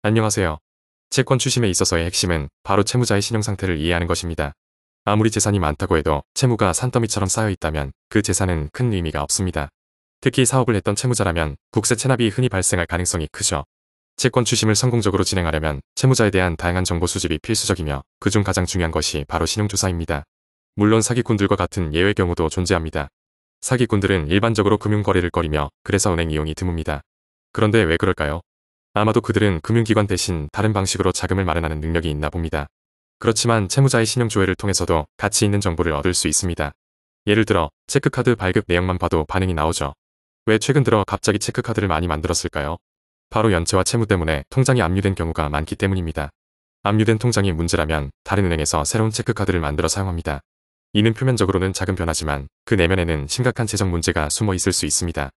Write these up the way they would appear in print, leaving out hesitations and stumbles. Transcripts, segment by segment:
안녕하세요. 채권 추심에 있어서의 핵심은 바로 채무자의 신용 상태를 이해하는 것입니다. 아무리 재산이 많다고 해도 채무가 산더미처럼 쌓여 있다면 그 재산은 큰 의미가 없습니다. 특히 사업을 했던 채무자라면 국세 체납이 흔히 발생할 가능성이 크죠. 채권 추심을 성공적으로 진행하려면 채무자에 대한 다양한 정보 수집이 필수적이며 그중 가장 중요한 것이 바로 신용조사입니다. 물론 사기꾼들과 같은 예외 경우도 존재합니다. 사기꾼들은 일반적으로 금융거래를 꺼리며 그래서 은행 이용이 드뭅니다. 그런데 왜 그럴까요? 아마도 그들은 금융기관 대신 다른 방식으로 자금을 마련하는 능력이 있나 봅니다. 그렇지만 채무자의 신용조회를 통해서도 가치 있는 정보를 얻을 수 있습니다. 예를 들어 체크카드 발급 내역만 봐도 반응이 나오죠. 왜 최근 들어 갑자기 체크카드를 많이 만들었을까요? 바로 연체와 채무 때문에 통장이 압류된 경우가 많기 때문입니다. 압류된 통장이 문제라면 다른 은행에서 새로운 체크카드를 만들어 사용합니다. 이는 표면적으로는 작은 변화지만 그 내면에는 심각한 재정 문제가 숨어 있을 수 있습니다.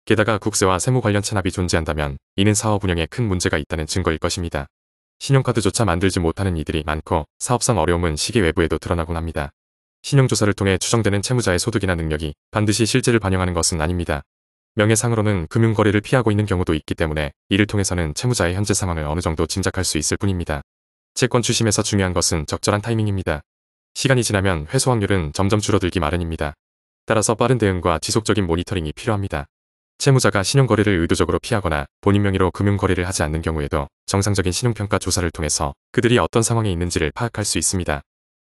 게다가 국세와 세무 관련 체납이 존재한다면 이는 사업 운영에 큰 문제가 있다는 증거일 것입니다. 신용카드조차 만들지 못하는 이들이 많고 사업상 어려움은 시기 외부에도 드러나곤 합니다. 신용조사를 통해 추정되는 채무자의 소득이나 능력이 반드시 실제를 반영하는 것은 아닙니다. 명예상으로는 금융거래를 피하고 있는 경우도 있기 때문에 이를 통해서는 채무자의 현재 상황을 어느 정도 짐작할 수 있을 뿐입니다. 채권 추심에서 중요한 것은 적절한 타이밍입니다. 시간이 지나면 회수 확률은 점점 줄어들기 마련입니다. 따라서 빠른 대응과 지속적인 모니터링이 필요합니다. 채무자가 신용거래를 의도적으로 피하거나 본인 명의로 금융거래를 하지 않는 경우에도 정상적인 신용평가 조사를 통해서 그들이 어떤 상황에 있는지를 파악할 수 있습니다.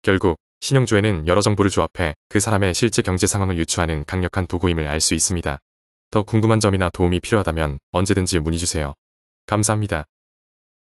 결국 신용조회는 여러 정보를 조합해 그 사람의 실제 경제 상황을 유추하는 강력한 도구임을 알 수 있습니다. 더 궁금한 점이나 도움이 필요하다면 언제든지 문의주세요. 감사합니다.